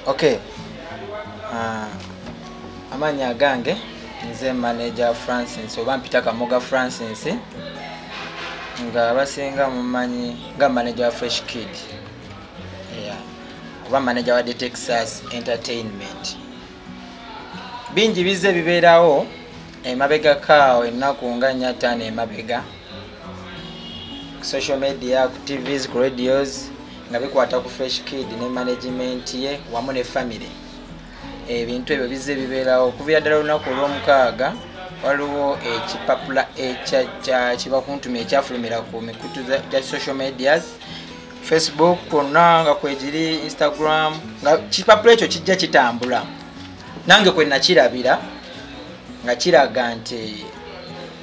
Okay. Amanya gange nze manager Francis oba mpita Kamoga Francis nga basinga mumanyi nga manager wa Fresh Kid. Yeah. Oba manager wa The Texas Entertainment. Bingi bize bibeerawo emabega kao ennaku nga nnyatana emabega. Social media, ku TVs, ku radios nga bikwata ku Fresh Kid ne management ye wamu ne family. Ebintu ebyo bize bibeerawo okuviira ddala olunaku olw'omukaaga waliwo ekipapula kiba kuntumya ekyafulumira ku mikutu gya social medias Facebook kwonna nga kwegiri Instagram nga kipapula ekyo kijja kitambula nange kwe nakirabira nga kiraga nti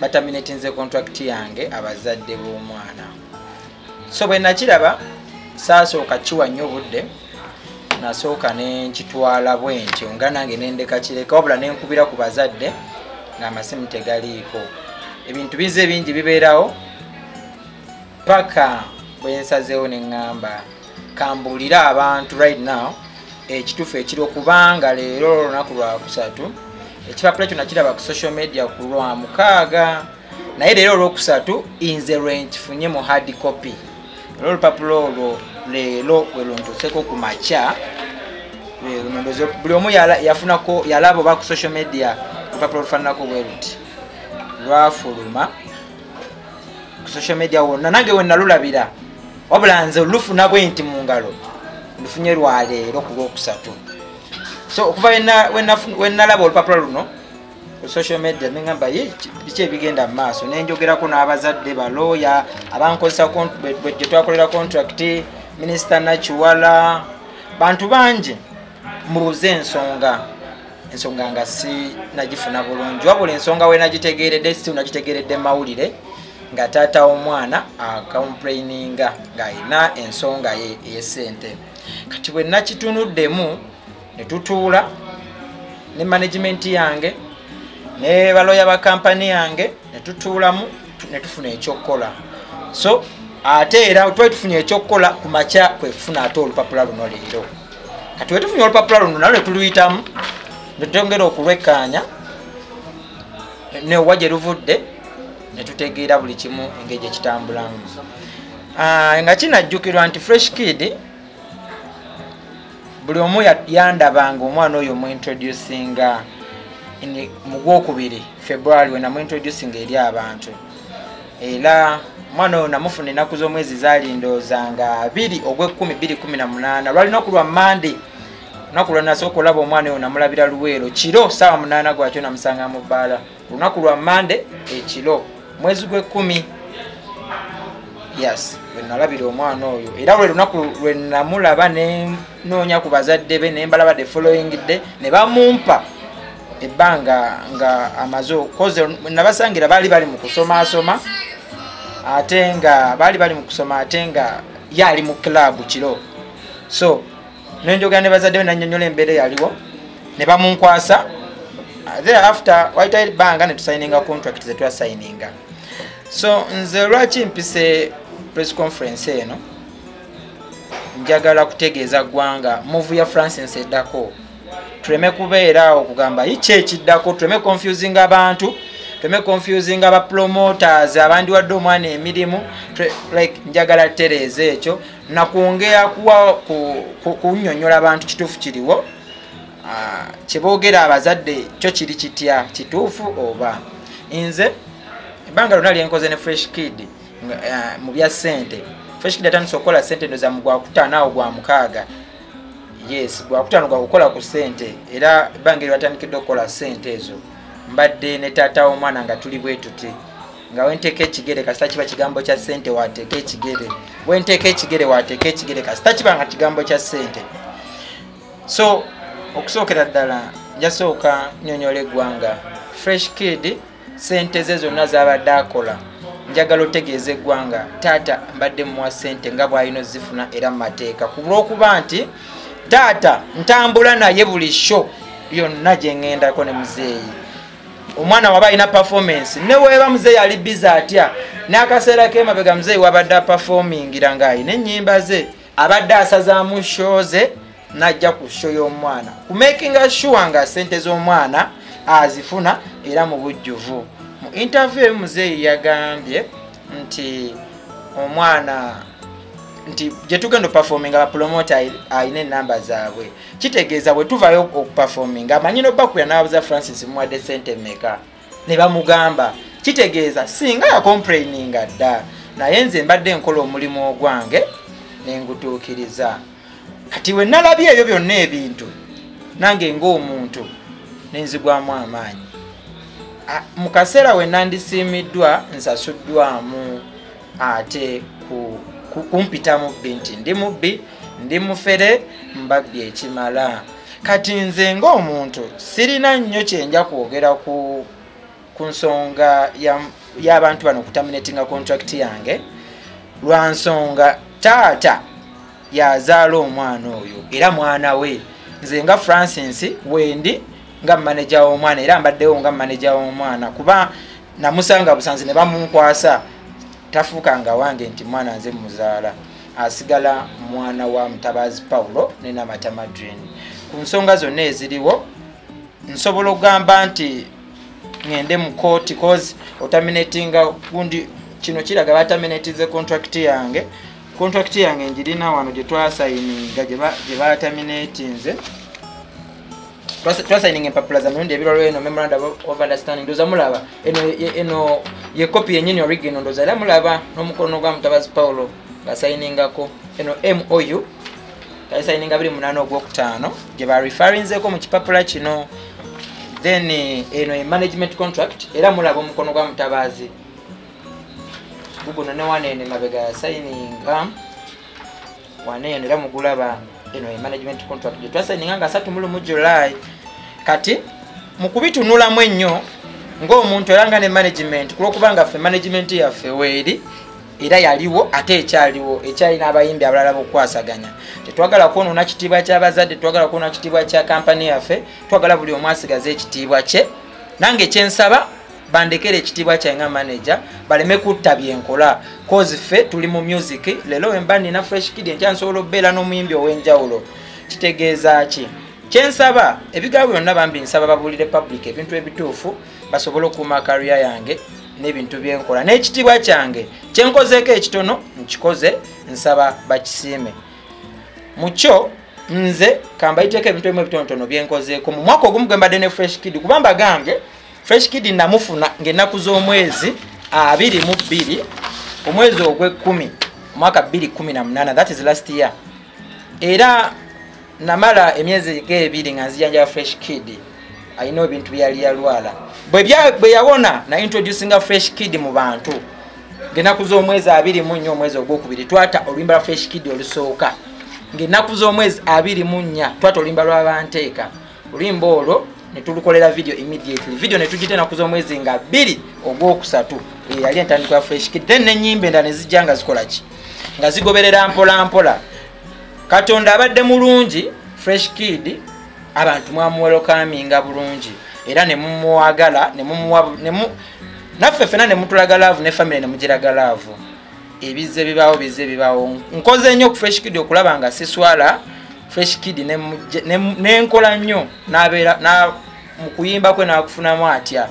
bataminatinze contract yange abazadde b'omwana. So bwe nakiraba saasooka kiwa nnyo obudde nasooka ne nkitwala bwentyo nga nange nendeka kireka wabula nenkubira ku bazadde nga amasimu tegaliiko. Ebintu bize bingi bibeerawo paka bwe nsazeewo ne ŋŋamba kambuulira abantu right now ekituufu ekiri okubanga leero olunaku lwa kusatu ekipapula ekyo nakiraba ku social media ku lwa mukaaga naye leero olwokusatu nze lwe nkifunye mu hard copy. Olwo olupapula olwo leero we luntuuseko ku makya buli omu yafunako yalaba oba ku social media olupapula olufaananako bwe luti lwafuluma ku social media wonna nange we nalulabira wabula nze lufuna bwe nti mu ngalo lufunye lwa leero ku lwokusatu. So okuva we nalaba olupapula luno ku social media neŋŋamba biki ebigenda mu maaso nenjogerako n'abazadde balooya abankozesa bwe twakolera contract Minisita Nakiwala bantu bangi mbuuze ensonga nga si nagifuna bulungi wabula ensonga we nagitegeeredde si nagitegeeredde mawulire nga taata omwana acomplaininga ng'alina ensonga ey'essente. Kati bwe nakitunuddemu ne tutuula ne management yange ne balooya ba kampani yange ne tutuulamu ne tufuna ekyokukola. So ate era twali tufunye ekyokukola ku makya kwe tufuna ate olupapula luno leero. Kati we tufunye olupapula luno nalwo ne tuluyitamu ne twongera okulwekkaanya ne wa gye luvudde ne tutegeera buli kimu engeri gye kitambulamu. Nga kinajjukirwa nti Fresh Kid buli omu yandabanga omwana oyo muintroducinga mu Gwokubiri February we namuintroducinga eri abantu era omwana oyo namufuna ennaku z'omwezi zaali ndowooza nga 2/10/2018 lwalina ku lwa Monday lunaku lwe nasooka olaba omwana oyo namulabira Luweero kiro ssaawa 8 gwakyo namusanga mu bbaala lunaku lwa Monday ekiro mwezi gw'10 yes we nalabira omwana oyo era lwe lunaku lwe namulaba ne noonya ku bazadde be ne mbalaba the following day ne bamumpa ebbanga nga amazo koze nabasangira bali mu kusoma ate nga bali mu kusoma ate nga yali mu club kiro. So nenjogera ne bazadde be nannyonnyola embeera yaliwo ne bamunkwasa thereafter waita banga ne tusayininga contract ze twasayininga. So nze lwaki mpise press conference eno njagala kutegeeza ggwanga move ya Francis eddako tuleme kubeera okugamba iki ekiddako tuleme confusing abantu tuleme confusing aba promoters abandi wadde omwana emirimu like njagala tereeza ekyo nakwongera kunnyonnyola abantu kituufu kiriwo kyeboogera abazadde kyo kiri kitya kituufu oba nze ebbanga lonna lyenkoze ne Fresh Kid mu bya ssente. Fresh Kid atandise okukola ssente ndoza mu Gwakutaano awo gwa mukaaga. Yes, Gwakutaano gwa kukola ku ssente era ebbanga lyatandikidde okukola ssente ezo mbadde ne taata omwana nga tuli bwe tuti nga wenteeka ekigere kasita kiba kigambo kya ssente wateeka ekigere wenteeka ekigere wateeka ekigere kasita kiba nga kigambo kya ssente. So okusookera ddala njasooka nnyonnyola eggwanga Fresh Kid ssente ze zonna z'abadde akola njagala otegeeza eggwanga taata mbadde muwa ssente nga bw'alina ozifuna era mu mateeka ku lw'okuba nti taata ntambula naye buli show yonna gye ŋŋendako ne muzeeyi. Omwana waba alina performance ne weeba muzeeyi ali biza atya n'akaseera k'emabega muzeeyi wabadde aperformingira ng'alina ennyimba ze abadde asazaamu show ze najja ku show y'omwana ku making sure nga sente z'omwana azifuna era mu bujjuvu. Mu interview muzeeyi yagambye nti omwana nti je tugenda performing aba promoter aine number zaabwe kitegeeza bwe tuvayo okuperforming amanyino bakuya n'abuza Francis Mwadde sente meka ne bamugamba kitegeeza singa ya complaininga dda naye nze mbadde nkola omulimu ogwange nengutuukiriza kati we nalabye ebyo byonna ebintu nange ng'omuntu nenzigwamu amaanyi mu kaseera we nandisiimiddwa nsasuddwamu ate kumpita mubbi nti ndi mubbi ndi mufere mbabbi ekimala kati nze ng'omuntu sirina nnyo kyenja kwogera ku nsonga y'abantu bano kutaminatinga contract yange lwa nsonga taata yazaala omwana oyo era mwana we nze nga Francis wendi nga manager w'omwana era mbaddewo nga manager w'omwana kuba namusanga busanzi ne bamunkwasa tafuukanga wange nti mwana nze muzaala asigala mwana wa Mutabazi Paulo ne Namata Madrini. Ku nsonga zonna eziriwo nsobola okugamba nti ngende mu court cause otaminatinga gundi kino kiraga bataminatize contract yange njirina wano gye twasayininga gye bataminatinze twasayininga empapula za mirundi ebiralo eno memorandum of understanding ndoza mulaba eno ye copy yennyini original ndoza era mulaba n'omukono gwa Mutabazi Paulo basayiningako eno MOU kasayininga 28 Ogwokutaano gye ba referrinzeko mu kipapula kino then eno management contract era mulaba omukono gwa Mutabazi guguno ne wanene mabega ya sayininga wanene era mugulaba eno management contract gye twasayininga nga 3 mu July kati mukubitunulamu ennyo ng'omuntu era nga ne management kulwokubanga ffe management yaffe weeri era yaliwo ate ekyalina abayimbi abalala bokwasaganya tetwagala kwonoona kitiibwa ky'abazadde twagala kwonoona kitiibwa kya kampani yaffe twagala buli omu asigaze ekitiibwa kye nange kyensaba bandekere ekitiibwa kyange nga manager baleme kutta byenkola cause ffe tuli mu music lero wemba nina Fresh Kid enkya nsobola obbeera n'omuyimbi ow'enjawulo kitegeeza ki kyensaba ebigambo byonna bambi nsaba babuulire public ebintu ebituufu basobole okuuma career yange n'ebintu byenkola n'ekitiibwa kyange kyenkozeeko ekitono nkikoze nsaba bakisiime mukyo nze kambayiteeko ebintu ebimu ebitonotono byenkozeeko mu mwaka ogumu gwe mbadde ne Fresh Kid kubamba gange Fresh Kid namufuna ng'ennaku z'omwezi 22 omwezi ogw'ekumi omwaka 2018 that is last year era namala emyezi ng'ebiri nga nzijanjaba Fresh Kid alina ebintu byali yalwala bwe yawona na introducinga Fresh Kid mu bantu ng'ennaku z'omwezi 24 omwezi ogwokubiri twata oluyimba lwa Fresh Kid olusooka ng'ennaku z'omwezi 24 twata oluyimba lw'abanteeka oluyimba olwo ne tulukolera video immediately video ne tugite ennaku z'omwezi nga 2 ogwokusatu yali entandikwa ya Fresh Kid then n'ennyimba endala ne zijja nga zikola ki nga zigoberera mpola mpola Katonda abadde mulungi Fresh Kid abantu mwamuwelokaminga bulungi era ne mumuwagala naffe ffena ne mutulaga laavu ne family ne mugiraga laavu bizze bibaawo nkoze nnyo ku Fresh Kid okulaba nga siswala Fresh Kid nenkola nnyo n'abeera mu kuyimba kwe n'akufunamu atya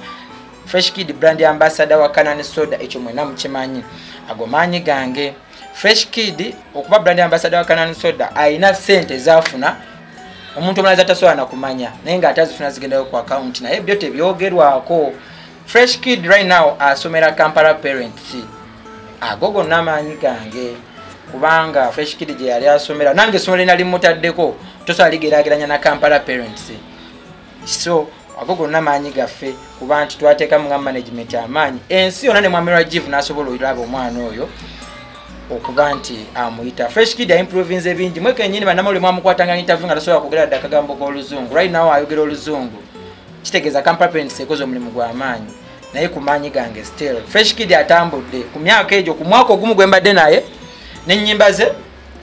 Fresh Kid brand ambassador wa Canaan Soda ekyo mwena mukimanyi ago maanyi gange Fresh Kid okuba brand ambassador wa Canaan Soda ayina sente zaafuna omuntu omulaza tasobola na kumanya naye nga atazifuna zigendayo ku account naye byo tebyogerwako Fresh Kid right now asomera Kampala Parents ago gonna amaanyi gange kubanga Fresh Kid gye yali asomera nange essomero lye nali mutaddeko tosobola ligeraageranya na Kampala Parents so ago gonna amaanyi gaffe kuba nti twateekamu nga management amaanyi ensi yonna ne Mwami Rajiv n'asobola olaba omwana oyo okuba nti amuyita Fresh Kid improvinze bingi mweke ennyini bannamawulire mwamukwatanga interview nga tasobola kugera dda akagambo k'oluzungu right now ayogera oluzungu kitegeeza Kampala Parents ekoze omulimu gw'amaanyi naye ku maanyi gange still Fresh Kid atambudde ku myaka egyo ku mwaka ogumu gwe mbadde naye n'ennyimba ze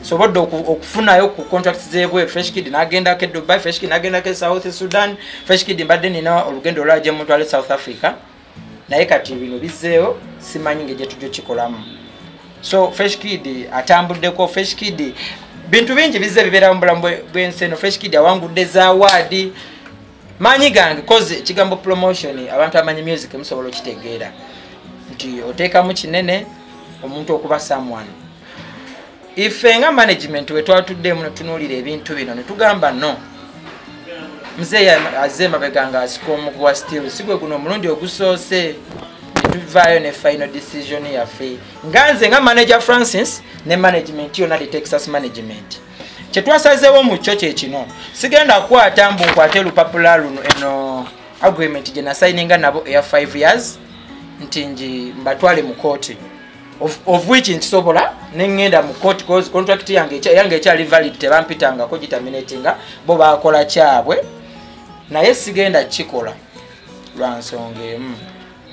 sobodde okufunayo ku contracts zeebwe Fresh Kid n'agendako e Dubai Fresh Kid n'agendako e South Sudan Fresh Kid mbadde nina olugendo olwajje mutwale South Africa naye kati bino bizzeeyo simanyi ng'egye tujja kikolamu so Fresh Kid atambuddeko Fresh Kid bintu bingi bizze bibeera mu bulamu bw'ensi eno. Fresh Kid awangudde za award manyi gange cause ekigambo promotion abantu amanyi music musobola okitegeera nti oteekamu kinene omuntu okuba someone. Ife nga management we twatuddemu netunuulira ebintu bino ne tugamba no, mzee azze mabega nga asika omuguwa still sigwe guno omulundi ogusoose netuvaayo ne final decision yaffe nga nze nga manager Francis ne management yonna the Texas management. Kyetwasazeewo mu kyo kye kino, sigenda kukwata mbu nkwate lupapula luno eno agreement gye nasayininga nabo eya 5 years nti nji mbatwale mu kooti of which ntisobola nengenda mu court cause contract yange ekyali valid tebampitangako giterminatinga bo bakola kyabwe naye sigenda kikola lwansonga emu.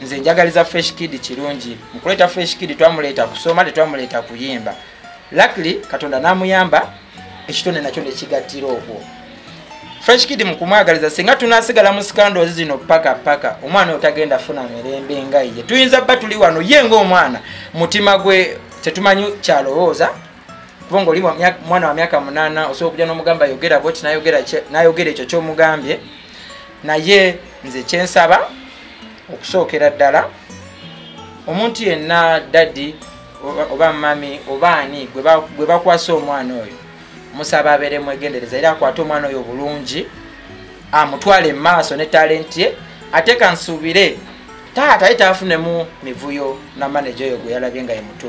Nze njagaliza Fresh Kid kirungi mukuleta Fresh Kid twamuleeta kusoma tetwamuleeta kuyimba. Luckily Katonda namuyamba ekitone nakyo nekigattira okwo. Fresh Kid mukumwagaliza singa tunasigala mu scandals zino paka omwana otagenda funa mirembe nga ye tuyinza bba tuli wano ye ng'omwana mutima gwe tetumanyi kyalowooza kubanga oli mwana wa myaka 8 osobola okujja n'omugamba yogera bwoti nayogera ekyo ky'omugambye. Naye nze kyensaba okusookera ddala omuntu yenna daddi oba mami oba ani gwe bakwasa omwana oyo musaba abeere mwegendereza era akwate omwana oyo bulungi amutwale maaso ne talent ye ate kansuubire taata ye taafunemu mivuyo na manager oyo gwe yalabye nga ye muto.